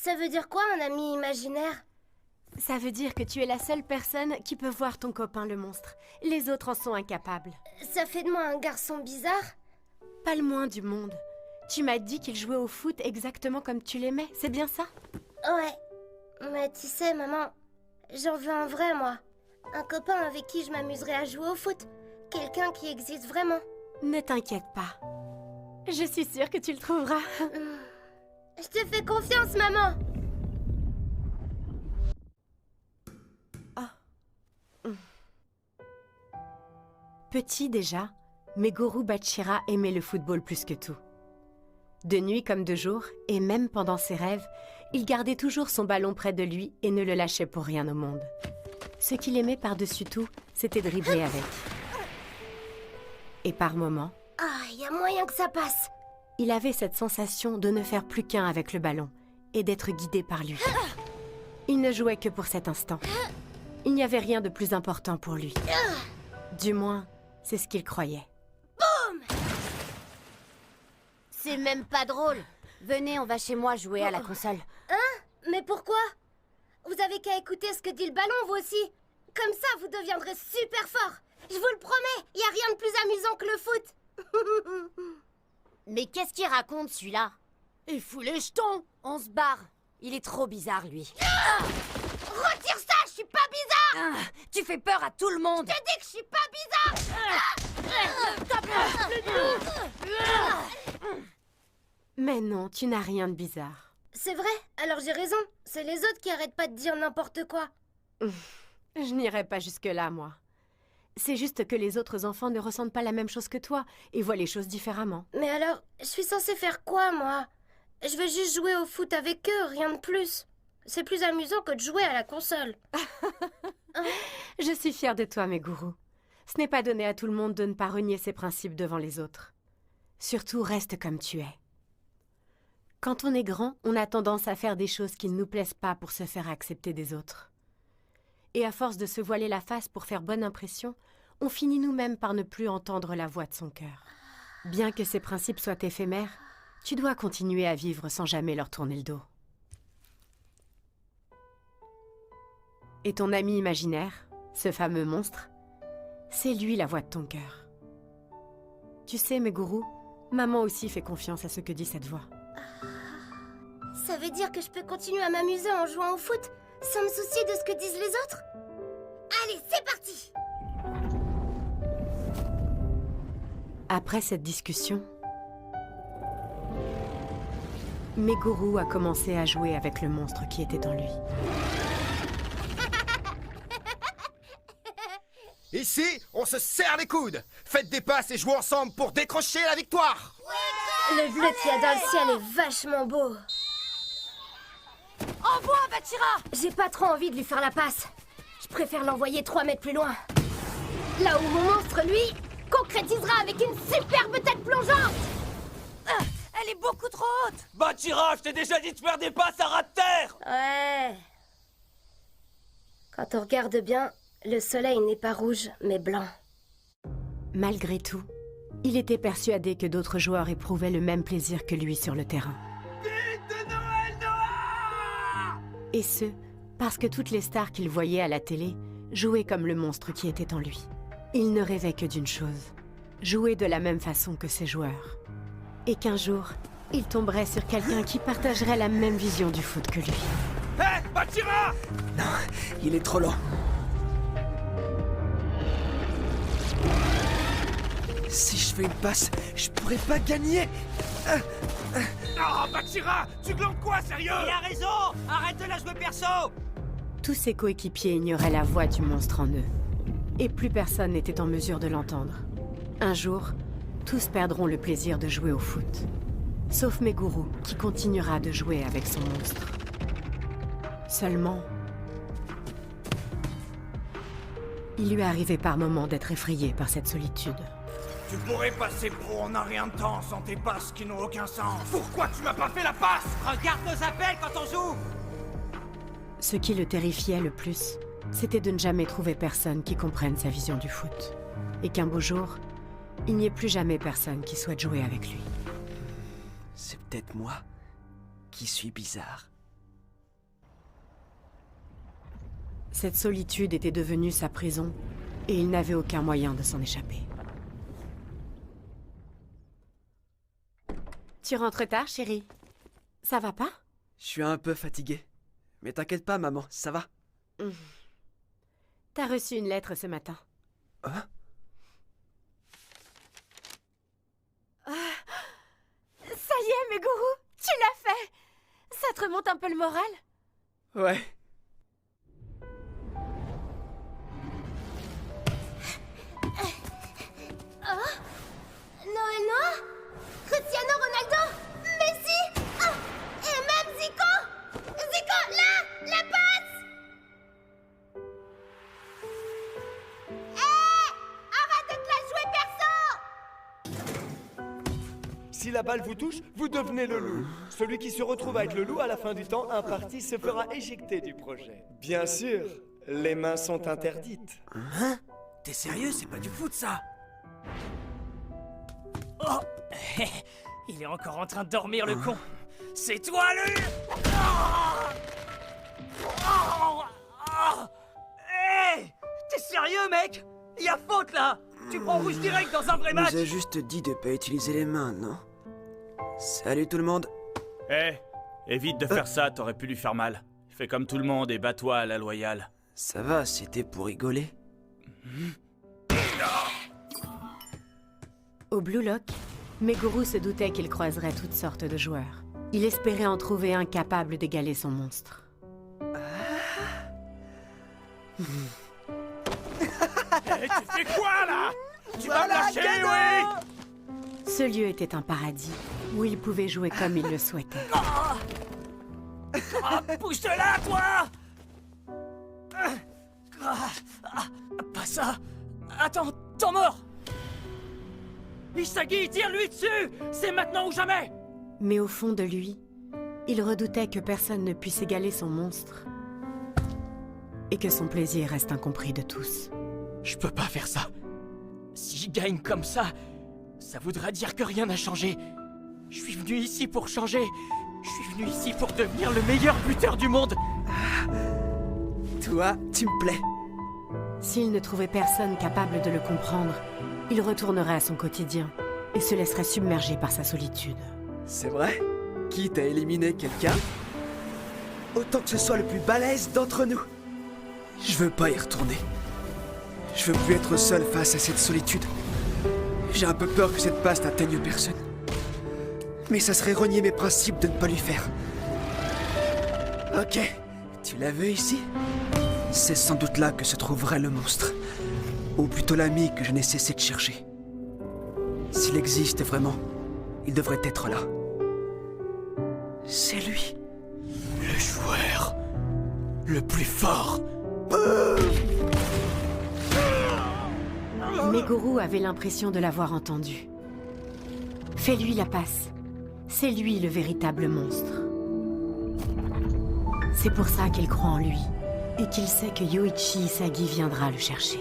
Ça veut dire quoi, un ami imaginaire? Ça veut dire que tu es la seule personne qui peut voir ton copain le monstre. Les autres en sont incapables. Ça fait de moi un garçon bizarre? Pas le moins du monde. Tu m'as dit qu'il jouait au foot exactement comme tu l'aimais, c'est bien ça? Ouais. Mais tu sais, maman, j'en veux un vrai, moi. Un copain avec qui je m'amuserais à jouer au foot. Quelqu'un qui existe vraiment. Ne t'inquiète pas. Je suis sûre que tu le trouveras. Je te fais confiance, maman. Petit déjà, Meguru Bachira aimait le football plus que tout. De nuit comme de jour, et même pendant ses rêves, il gardait toujours son ballon près de lui et ne le lâchait pour rien au monde. Ce qu'il aimait par-dessus tout, c'était dribbler avec. Et par moments, Y a moyen que ça passe. il avait cette sensation de ne faire plus qu'un avec le ballon et d'être guidé par lui. Il ne jouait que pour cet instant. Il n'y avait rien de plus important pour lui. Du moins, c'est ce qu'il croyait. C'est même pas drôle. Venez, on va chez moi jouer à la console. Mais pourquoi? Vous avez qu'à écouter ce que dit le ballon, vous aussi. Comme ça, vous deviendrez super fort. Je vous le promets, y a rien de plus amusant que le foot. Mais qu'est-ce qu'il raconte, celui-là? Il fout les jetons. On se barre. Il est trop bizarre, lui. Retire ça, je suis pas bizarre. Tu fais peur à tout le monde. Je te dis que je suis pas bizarre. Mais non, tu n'as rien de bizarre. C'est vrai, alors j'ai raison. C'est les autres qui arrêtent pas de dire n'importe quoi. Je n'irai pas jusque-là, moi. C'est juste que les autres enfants ne ressentent pas la même chose que toi et voient les choses différemment. Mais alors, je suis censée faire quoi, moi? Je veux juste jouer au foot avec eux, rien de plus. C'est plus amusant que de jouer à la console. Je suis fière de toi, Meguru. Ce n'est pas donné à tout le monde de ne pas renier ses principes devant les autres. Surtout, reste comme tu es. Quand on est grand, on a tendance à faire des choses qui ne nous plaisent pas pour se faire accepter des autres. Et à force de se voiler la face pour faire bonne impression, on finit nous-mêmes par ne plus entendre la voix de son cœur. Bien que ces principes soient éphémères, tu dois continuer à vivre sans jamais leur tourner le dos. Et ton ami imaginaire, ce fameux monstre, c'est lui la voix de ton cœur. Tu sais, Meguru, maman aussi fait confiance à ce que dit cette voix. Ça veut dire que je peux continuer à m'amuser en jouant au foot, sans me soucier de ce que disent les autres? Allez, c'est parti! Après cette discussion, Meguru a commencé à jouer avec le monstre qui était en lui. Ici, on se serre les coudes. Faites des passes et jouez ensemble pour décrocher la victoire. Le bleu qu'il y a dans le ciel est vachement beau. Envoie, Bachira! J'ai pas trop envie de lui faire la passe. Je préfère l'envoyer 3 mètres plus loin. Là où mon monstre, lui, concrétisera avec une superbe tête plongeante. Elle est beaucoup trop haute! Bachira, je t'ai déjà dit de faire des passes à ras de terre! Ouais. Quand on regarde bien, le soleil n'est pas rouge, mais blanc. Malgré tout, il était persuadé que d'autres joueurs éprouvaient le même plaisir que lui sur le terrain. Vite de Noël, Noah! Et ce, parce que toutes les stars qu'il voyait à la télé jouaient comme le monstre qui était en lui. Il ne rêvait que d'une chose, jouer de la même façon que ses joueurs. Et qu'un jour, il tomberait sur quelqu'un qui partagerait la même vision du foot que lui. Hé, Bachira! Non, il est trop lent. Si je fais une passe, je pourrais pas gagner. Oh, Bachira! Tu glandes quoi, sérieux? Il a raison! Arrête de la jouer perso! Tous ses coéquipiers ignoraient la voix du monstre en eux. Et plus personne n'était en mesure de l'entendre. Un jour, tous perdront le plaisir de jouer au foot. Sauf Meguru, qui continuera de jouer avec son monstre. Seulement, il lui arrivait par moments d'être effrayé par cette solitude. Tu pourrais passer pro en un rien de temps sans tes passes qui n'ont aucun sens. Pourquoi tu m'as pas fait la passe? Regarde nos appels quand on joue! Ce qui le terrifiait le plus, c'était de ne jamais trouver personne qui comprenne sa vision du foot. Et qu'un beau jour, il n'y ait plus jamais personne qui souhaite jouer avec lui. C'est peut-être moi qui suis bizarre. Cette solitude était devenue sa prison, et il n'avait aucun moyen de s'en échapper. Tu rentres tard, chérie. Ça va pas? Je suis un peu fatigué. Mais t'inquiète pas, maman, ça va. T'as reçu une lettre ce matin. Hein? Ça y est, Meguru, tu l'as fait! Ça te remonte un peu le moral? Ouais. Noénoa, Cristiano Ronaldo, Messi, oh, et même Zico. Zico, là, la passe. Hé, arrête de te la jouer, perso. Si la balle vous touche, vous devenez le loup. Celui qui se retrouve avec le loup à la fin du temps imparti se fera éjecter du projet. Bien sûr, les mains sont interdites. Hein? T'es sérieux? C'est pas du foot, ça! Oh! Il est encore en train de dormir, le con! C'est toi, le... Hé! T'es sérieux, mec? Y'a faute, là! Tu prends rouge direct dans un vrai match! On nous a juste dit de pas utiliser les mains, non? Salut tout le monde. Évite de faire ça, t'aurais pu lui faire mal. Fais comme tout le monde et bats-toi à la loyale. Ça va, c'était pour rigoler. Au Blue Lock, Meguru se doutait qu'il croiserait toutes sortes de joueurs. Il espérait en trouver un capable d'égaler son monstre. Tu fais quoi, là? Tu vas me lâcher, oui? Ce lieu était un paradis, où il pouvait jouer comme il le souhaitait. Bouge de là, toi! Pas ça! Attends, temps mort! Isagi, tire-lui dessus! C'est maintenant ou jamais! Mais au fond de lui, il redoutait que personne ne puisse égaler son monstre. Et que son plaisir reste incompris de tous. Je peux pas faire ça. Si je gagne comme ça, ça voudra dire que rien n'a changé. Je suis venu ici pour changer. Je suis venu ici pour devenir le meilleur buteur du monde. Toi, tu me plais. S'il ne trouvait personne capable de le comprendre, il retournerait à son quotidien et se laisserait submerger par sa solitude. C'est vrai? Quitte à éliminer quelqu'un, autant que ce soit le plus balèze d'entre nous. Je veux pas y retourner. Je veux plus être seul face à cette solitude. J'ai un peu peur que cette passe n'atteigne personne. Mais ça serait renier mes principes de ne pas lui faire. Ok, tu l'as vu ici? C'est sans doute là que se trouverait le monstre. Ou plutôt l'ami que je n'ai cessé de chercher. S'il existe vraiment, il devrait être là. C'est lui. Le joueur le plus fort. Meguru avait l'impression de l'avoir entendu. Fais-lui la passe. C'est lui le véritable monstre. C'est pour ça qu'il croit en lui, et qu'il sait que Yoichi Isagi viendra le chercher.